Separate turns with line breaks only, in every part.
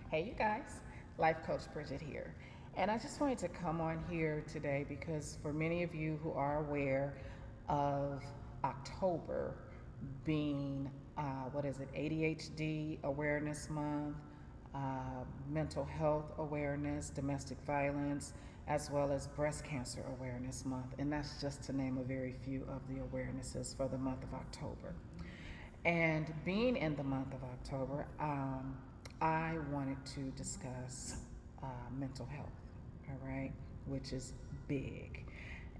Hey, you guys, Life Coach Bridget here. And I just wanted to come on here today because for many of you who are aware of October being, ADHD Awareness Month, Mental Health Awareness, Domestic Violence, as well as Breast Cancer Awareness Month. And that's just to name a very few of the awarenesses for the month of October. And being in the month of October, I wanted to discuss mental health, all right, which is big.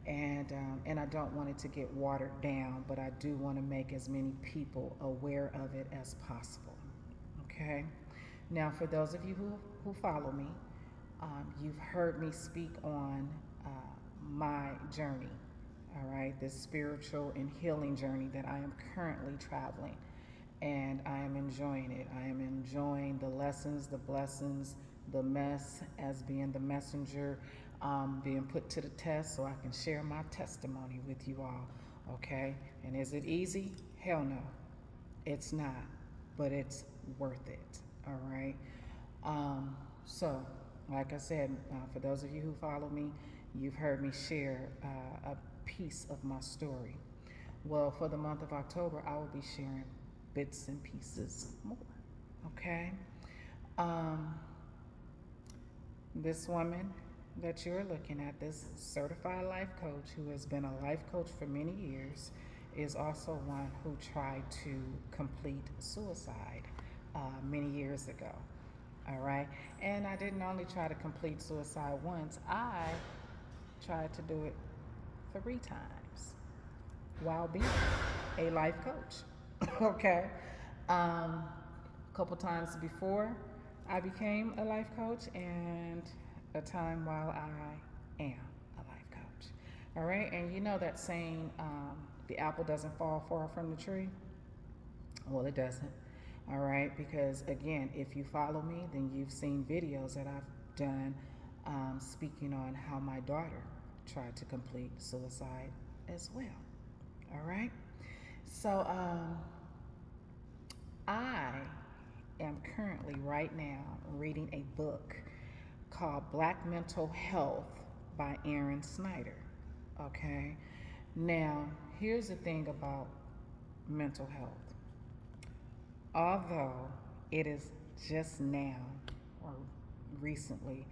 And I don't want it to get watered down, but I do want to make as many people aware of it as possible, okay? Now, for those of you who follow me, you've heard me speak on my journey, all right, this spiritual and healing journey that I am currently traveling. And I am enjoying it. I am enjoying the lessons, the blessings, the mess as being the messenger, being put to the test so I can share my testimony with you all, okay? And is it easy? Hell no, it's not, but it's worth it, all right? So, like I said, for those of you who follow me, you've heard me share a piece of my story. Well, for the month of October, I will be sharing bits and pieces more. Okay? Um, this woman that you're looking at, this certified life coach who has been a life coach for many years, is also one who tried to complete suicide many years ago. All right? And I didn't only try to complete suicide once, I tried to do it 3 times while being a life coach. Okay. A couple times before I became a life coach, and a time while I am a life coach. All right. And you know that saying, the apple doesn't fall far from the tree? Well, it doesn't. All right. Because again, if you follow me, then you've seen videos that I've done speaking on how my daughter tried to complete suicide as well. All right. So, I am currently right now reading a book called Black Mental Health by Aaron Snyder. Okay. Now, here's the thing about mental health. Although it is just now or recently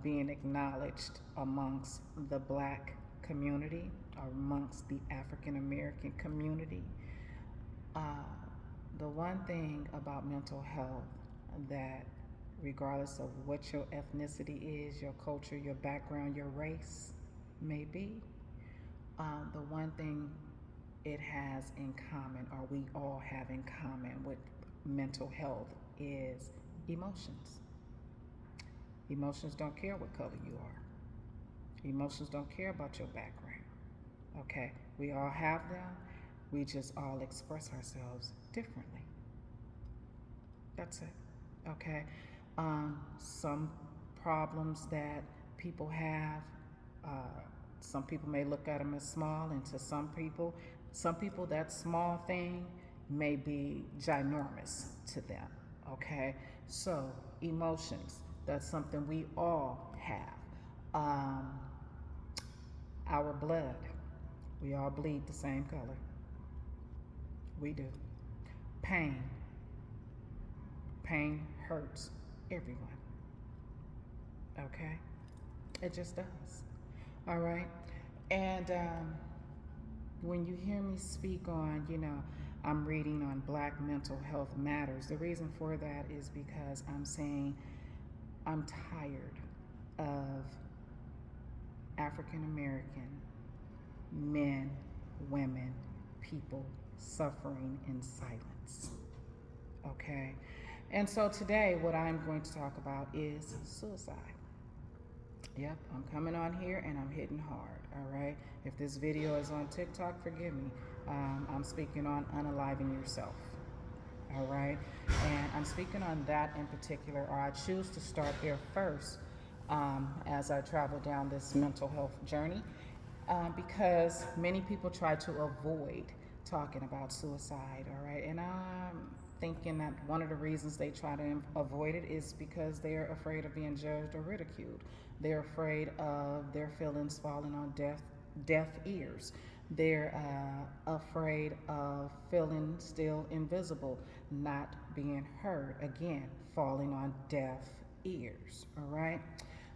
being acknowledged amongst the black community, or amongst the African American community, uh, the one thing about mental health that, regardless of what your ethnicity is, your culture, your background, your race may be, the one thing it has in common, or we all have in common with mental health, is emotions. Emotions don't care what color you are. Emotions don't care about your background. Okay? We all have them. We just all express ourselves differently. That's it. Okay? Some problems that people have, uh, some people may look at them as small, and to some people, that small thing may be ginormous to them. Okay? So, emotions, that's something we all have. Um, our blood, we all bleed the same color. We do. Pain, pain hurts everyone. Okay? It just does. All right? And when you hear me speak on, I'm reading on Black Mental Health Matters, the reason for that is because I'm saying I'm tired of African American men, women, people suffering in silence. Okay? And so today, what I'm going to talk about is suicide. Yep, I'm coming on here and I'm hitting hard, all right? If this video is on TikTok, forgive me. I'm speaking on unaliving yourself, all right? And I'm speaking on that in particular, or I choose to start here first as I travel down this mental health journey, because many people try to avoid talking about suicide, all right? And I'm thinking that one of the reasons they try to avoid it is because they're afraid of being judged or ridiculed. They're afraid of their feelings falling on deaf ears. They're afraid of feeling still invisible, not being heard. Again, falling on deaf ears. All right.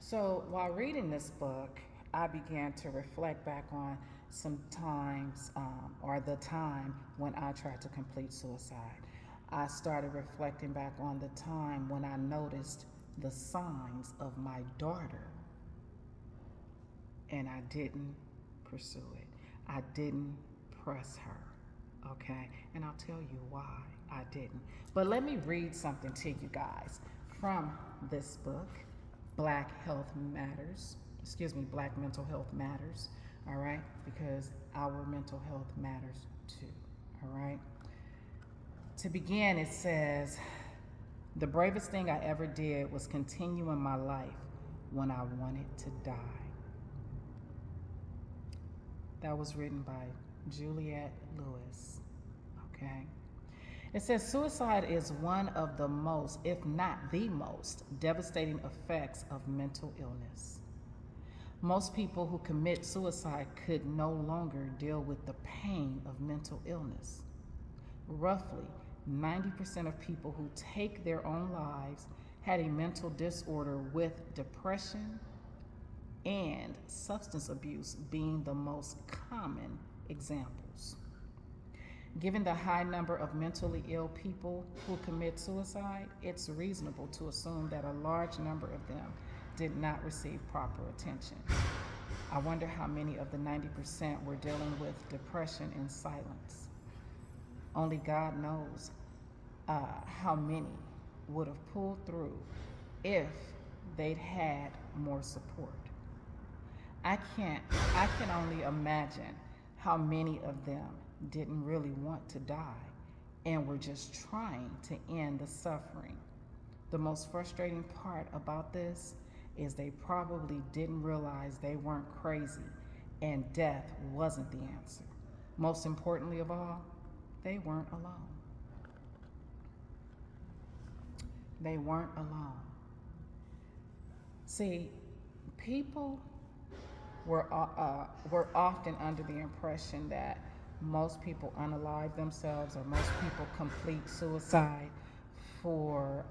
So while reading this book, I began to reflect back on some times, or the time when I tried to complete suicide. I started reflecting back on the time when I noticed the signs of my daughter and I didn't pursue it. I didn't press her. Okay? And I'll tell you why I didn't. But let me read something to you guys from this book, Black Health Matters. Black Mental Health Matters. All right? Because our mental health matters too. All right? To begin, it says, the bravest thing I ever did was continue in my life when I wanted to die. That was written by Juliette Lewis. Okay? It says suicide is one of the most, if not the most, devastating effects of mental illness. Most people who commit suicide could no longer deal with the pain of mental illness. Roughly 90% of people who take their own lives had a mental disorder, with depression and substance abuse being the most common examples. Given the high number of mentally ill people who commit suicide, it's reasonable to assume that a large number of them did not receive proper attention. I wonder how many of the 90% were dealing with depression in silence. Only God knows how many would have pulled through if they'd had more support. I can only imagine how many of them didn't really want to die and were just trying to end the suffering. The most frustrating part about this is they probably didn't realize they weren't crazy and death wasn't the answer. Most importantly of all, they weren't alone. They weren't alone. See, people were often under the impression that most people unalive themselves, or most people complete suicide for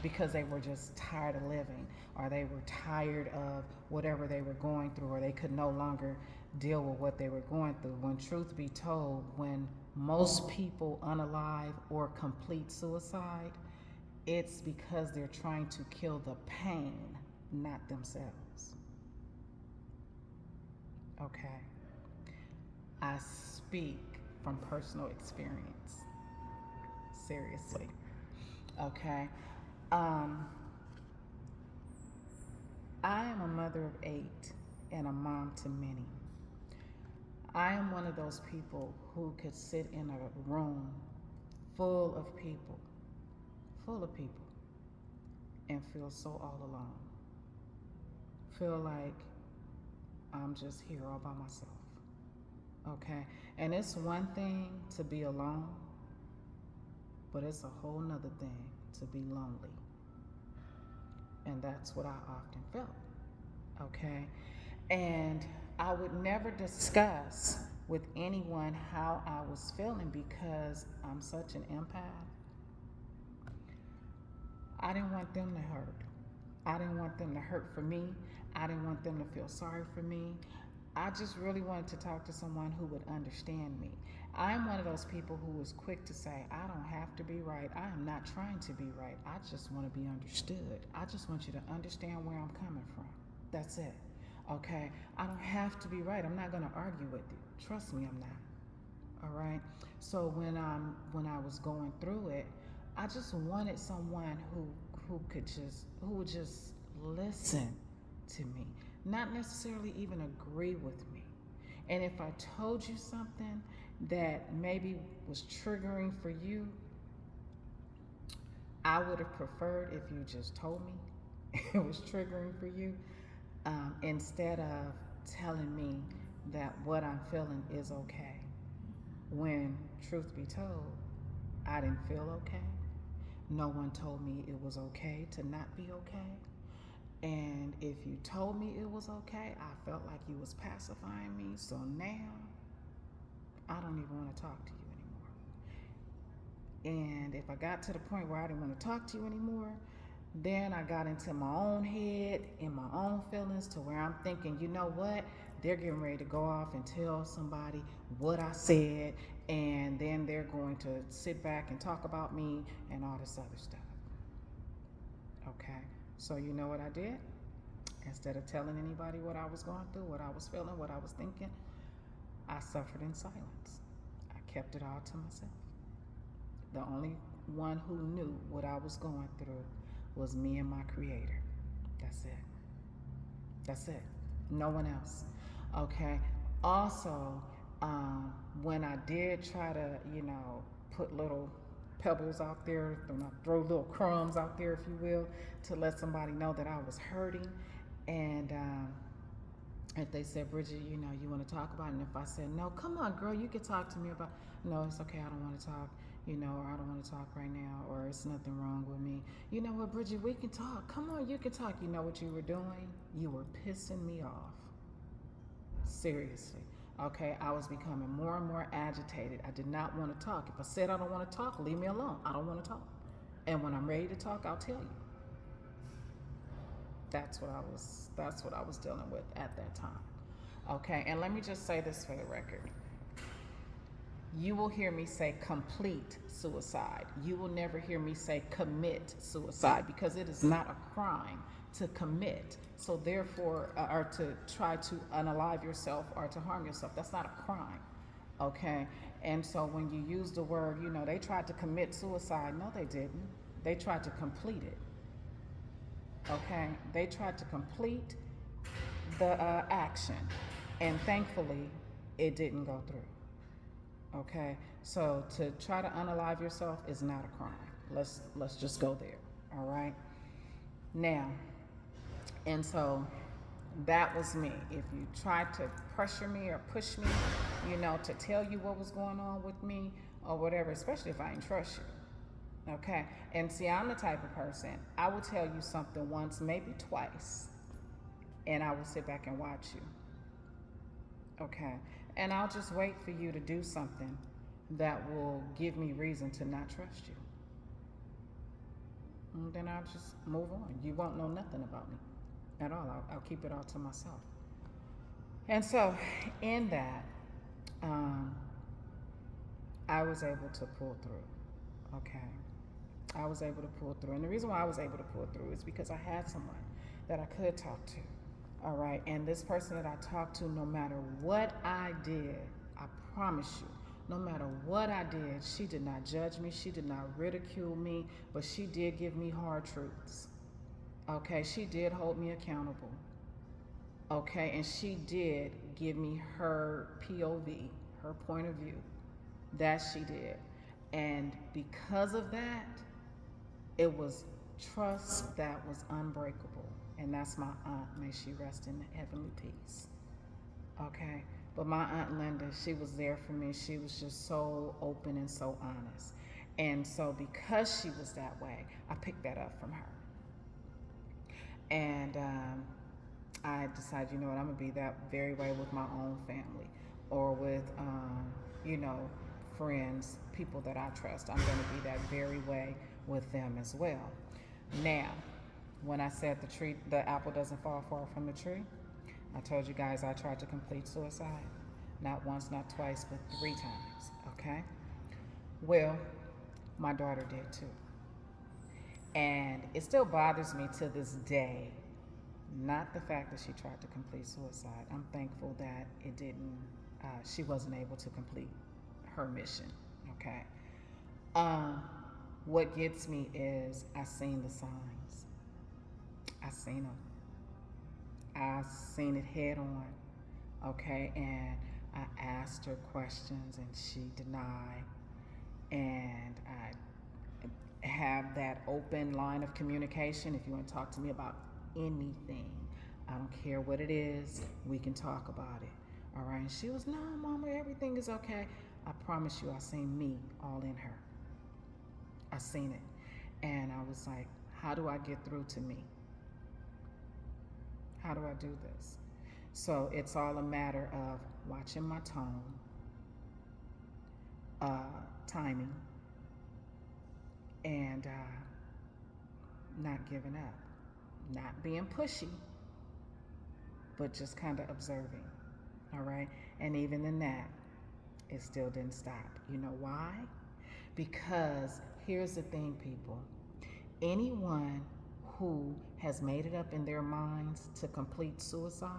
because they were just tired of living, or they were tired of whatever they were going through, or they could no longer deal with what they were going through. When truth be told, when most people unalive or complete suicide, it's because they're trying to kill the pain, not themselves. Okay? I speak from personal experience. Seriously. Okay? I am a mother of 8 and a mom to many. I am one of those people who could sit in a room full of people, and feel so all alone. Feel like I'm just here all by myself. Okay? And it's one thing to be alone, but it's a whole nother thing to be lonely. And that's what I often felt. Okay? And I would never discuss with anyone how I was feeling because I'm such an empath. I didn't want them to hurt. I didn't want them to hurt for me. I didn't want them to feel sorry for me. I just really wanted to talk to someone who would understand me. I'm one of those people who is quick to say, I don't have to be right. I am not trying to be right. I just want to be understood. I just want you to understand where I'm coming from. That's it. Okay? I don't have to be right. I'm not going to argue with you. Trust me, I'm not. All right? So when I was going through it, I just wanted someone who would just listen to me, not necessarily even agree with me. And if I told you something that maybe was triggering for you, I would have preferred if you just told me it was triggering for you, instead of telling me that what I'm feeling is okay. When truth be told, I didn't feel okay. No one told me it was okay to not be okay. And if you told me it was okay, I felt like you was pacifying me. So now I don't even want to talk to you anymore. And if I got to the point where I didn't want to talk to you anymore, then I got into my own head and my own feelings to where I'm thinking, you know what? They're getting ready to go off and tell somebody what I said, and then they're going to sit back and talk about me and all this other stuff. Okay, so you know what I did? Instead of telling anybody what I was going through, what I was feeling, what I was thinking, I suffered in silence. I kept it all to myself. The only one who knew what I was going through was me and my creator. That's it. That's it. No one else. Okay. Also, when I did try to, put little pebbles out there, throw little crumbs out there, if you will, to let somebody know that I was hurting, and if they said, Bridget, you want to talk about it, and if I said, no, come on, girl, you can talk to me about, no, it's okay, I don't want to talk, or I don't want to talk right now, or it's nothing wrong with me. You know what, Bridget, we can talk. Come on, you can talk. You know what you were doing? You were pissing me off. Seriously. Okay, I was becoming more and more agitated. I did not want to talk. If I said I don't want to talk, leave me alone. I don't want to talk. And when I'm ready to talk, I'll tell you. That's what I was dealing with at that time. Okay, and let me just say this for the record. You will hear me say complete suicide. You will never hear me say commit suicide, because it is not a crime to commit. So therefore, or to try to unalive yourself or to harm yourself, that's not a crime. Okay? And so when you use the word, they tried to commit suicide. No, they didn't. They tried to complete it. Okay? They tried to complete the action. And thankfully, it didn't go through. Okay, so to try to unalive yourself is not a crime. Let's just go there. All right. Now, and so that was me. If you tried to pressure me or push me, to tell you what was going on with me or whatever, especially if I didn't trust you. Okay. And see, I'm the type of person, I will tell you something once, maybe twice, and I will sit back and watch you. Okay. And I'll just wait for you to do something that will give me reason to not trust you. And then I'll just move on. You won't know nothing about me at all. I'll keep it all to myself. And so, in that, I was able to pull through. Okay. I was able to pull through. And the reason why I was able to pull through is because I had someone that I could talk to. All right. And this person that I talked to, no matter what I did, I promise you, no matter what I did, she did not judge me. She did not ridicule me, but she did give me hard truths. Okay. She did hold me accountable. Okay. And she did give me her POV, her point of view. That she did. And because of that, it was trust that was unbreakable. And that's my aunt. May she rest in heavenly peace. Okay? But my Aunt Linda, she was there for me. She was just so open and so honest. And so because she was that way, I picked that up from her. And I decided, I'm going to be that very way with my own family or with, friends, people that I trust. I'm going to be that very way with them as well. Now, when I said the apple doesn't fall far from the tree, I told you guys I tried to complete suicide. Not once, not twice, but 3 times. Okay? Well, my daughter did too. And it still bothers me to this day. Not the fact that she tried to complete suicide. I'm thankful that it didn't. She wasn't able to complete her mission. Okay. What gets me is I seen the signs. I seen them. I seen it head on. Okay, and I asked her questions and she denied. And I have that open line of communication. If you want to talk to me about anything, I don't care what it is, we can talk about it. All right. And she was, no, Mama, everything is okay. I promise you, I seen me all in her. I seen it. And I was like, how do I get through to me? How do I do this? So it's all a matter of watching my tone, timing, and not giving up, not being pushy, but just kind of observing. All right. And even in that, it still didn't stop. You know why? Because here's the thing, people. Anyone who has made it up in their minds to complete suicide,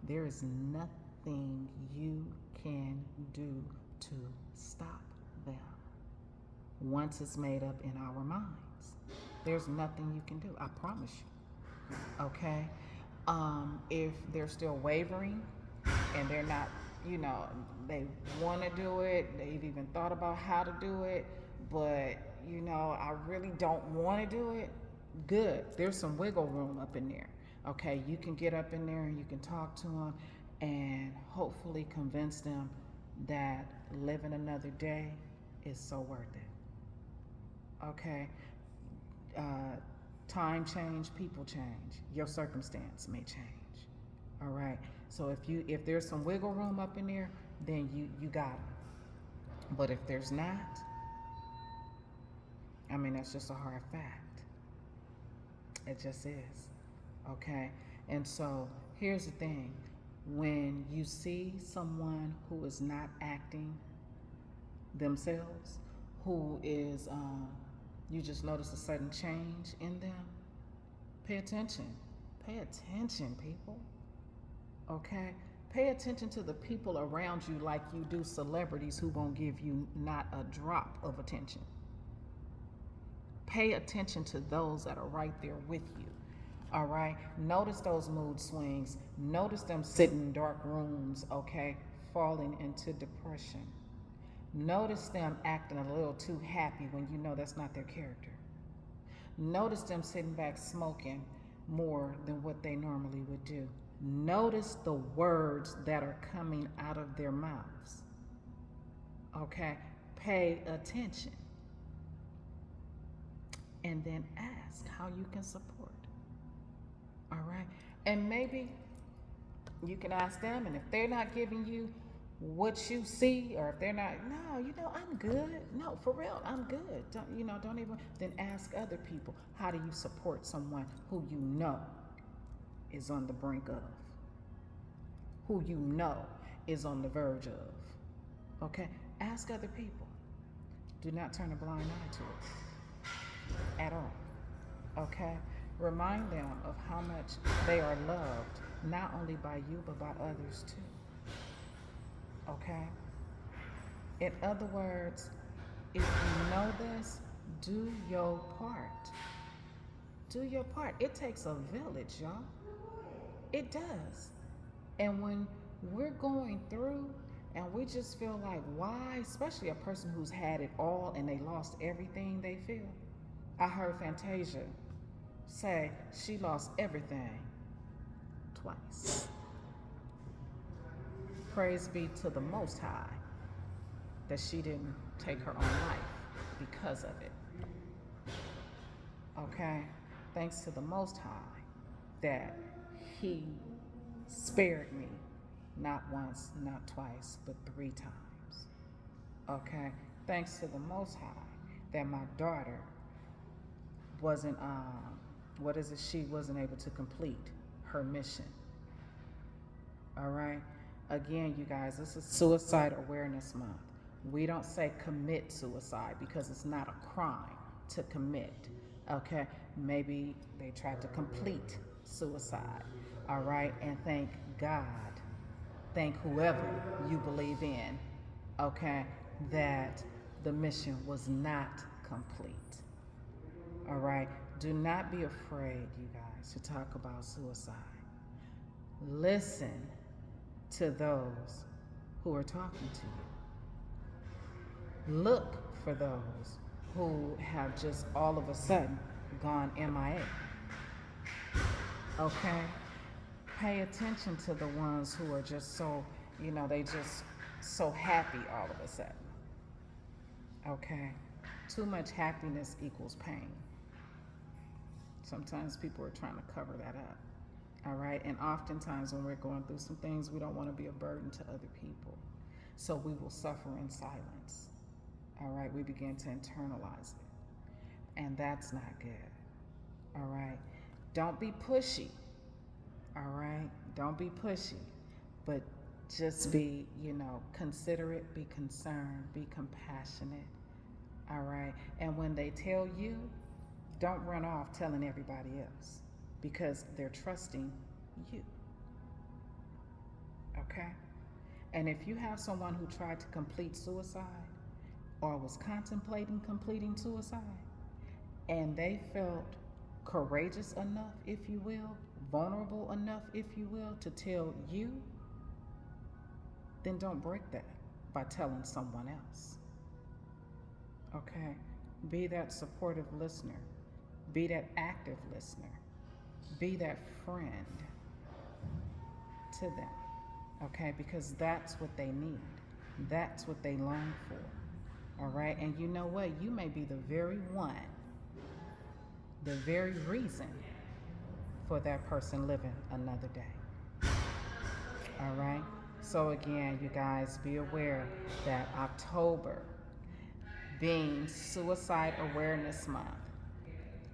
there is nothing you can do to stop them. Once it's made up in our minds, there's nothing you can do. I promise you. Okay? If they're still wavering and they're not, they want to do it, they've even thought about how to do it, but, I really don't want to do it, good. There's some wiggle room up in there. Okay? You can get up in there and you can talk to them and hopefully convince them that living another day is so worth it. Okay? Time change, people change. Your circumstance may change. All right. So if there's some wiggle room up in there, then you got them. But if there's not, that's just a hard fact. It just is. Okay. And so here's the thing: when you see someone who is not acting themselves, who is you just notice a sudden change in them, pay attention. Pay attention, people. Okay? Pay attention to the people around you like you do celebrities who won't give you not a drop of attention. Pay attention to those that are right there with you. All right? Notice those mood swings. Notice them sitting in dark rooms, okay, falling into depression. Notice them acting a little too happy when you know that's not their character. Notice them sitting back smoking more than what they normally would do. Notice the words that are coming out of their mouths. Okay? Pay attention. And then ask how you can support. All right? And maybe you can ask them, and if they're not giving you what you see, or if they're not, no, I'm good. No, for real, I'm good. Don't even, then ask other people, how do you support someone who you know is on the brink of, who you know is on the verge of? Okay? Ask other people. Do not turn a blind eye to it at all. Okay? Remind them of how much they are loved, not only by you, but by others too. Okay? In other words, if you know this, do your part. Do your part. It takes a village, y'all. It does. And when we're going through and we just feel like, why, especially a person who's had it all and they lost everything they feel. I heard Fantasia say she lost everything twice. Praise be to the Most High that she didn't take her own life because of it. Okay? Thanks to the Most High that He spared me not once, not twice, but 3 times. Okay? Thanks to the Most High that my daughter wasn't, she wasn't able to complete her mission. All right? Again, you guys, this is Suicide Awareness Month. We don't say commit suicide because it's not a crime to commit. Okay? Maybe they tried to complete suicide. All right? And thank God, thank whoever you believe in, okay, that the mission was not complete. All right? Do not be afraid, you guys, to talk about suicide. Listen to those who are talking to you. Look for those who have just all of a sudden gone MIA. Okay? Pay attention to the ones who are just so, they just so happy all of a sudden. Okay? Too much happiness equals pain. Sometimes people are trying to cover that up. All right. And oftentimes when we're going through some things, we don't want to be a burden to other people. So we will suffer in silence. All right. We begin to internalize it. And that's not good. All right. Don't be pushy. All right. Don't be pushy. But just be, considerate, be concerned, be compassionate. All right. And when they tell you, don't run off telling everybody else because they're trusting you. Okay? And if you have someone who tried to complete suicide or was contemplating completing suicide and they felt courageous enough, if you will, vulnerable enough, if you will, to tell you, then don't break that by telling someone else. Okay? Be that supportive listener. Be that active listener. Be that friend to them. Okay? Because that's what they need. That's what they long for. All right? And you know what? You may be the very one, the very reason for that person living another day. All right? So again, you guys, be aware that October, being Suicide Awareness Month,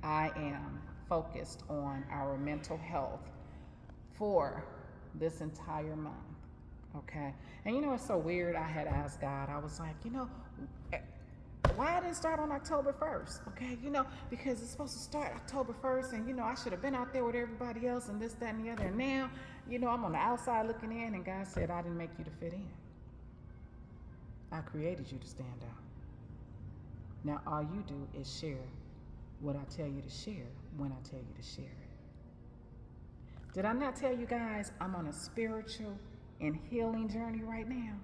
I am focused on our mental health for this entire month. Okay? And it's so weird. I had asked God, I was like, why I didn't start on October 1st? Okay? Because it's supposed to start October 1st, and I should have been out there with everybody else and this, that, and the other. And now, I'm on the outside looking in, and God said, I didn't make you to fit in. I created you to stand out. Now, all you do is share what I tell you to share when I tell you to share it. Did I not tell you guys I'm on a spiritual and healing journey right now?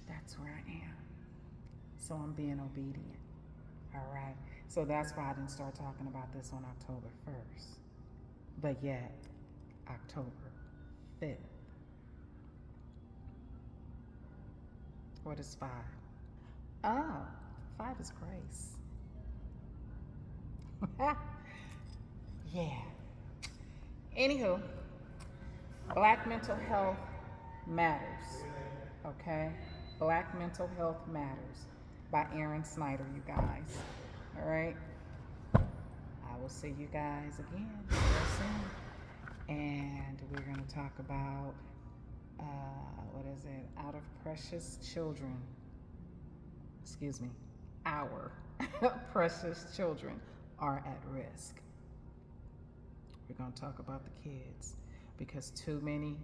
That's where I am. So I'm being obedient. All right? So that's why I didn't start talking about this on October 1st. But yet, October 5th. What is 5? Oh, 5 is grace. Yeah. Anywho, Black Mental Health Matters. Okay? Black Mental Health Matters by Aaron Snyder, you guys. All right? I will see you guys again real soon. And we're going to talk about, Out of Precious Children. Excuse me. Our precious children are at risk. We're going to talk about the kids because too many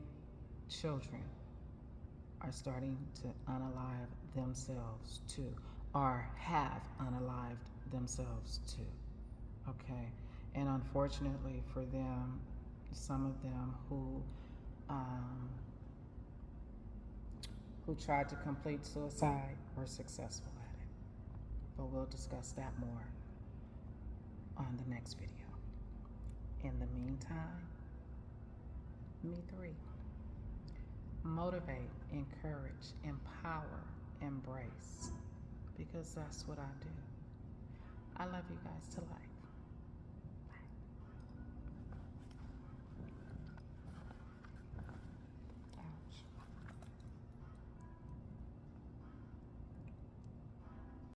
children are starting to unalive themselves too, or have unalived themselves too. Okay? And unfortunately for them, some of them who tried to complete suicide were successful at it. But we'll discuss that more on the next video. In the meantime, me 3. Motivate, encourage, empower, embrace. Because that's what I do. I love you guys to life.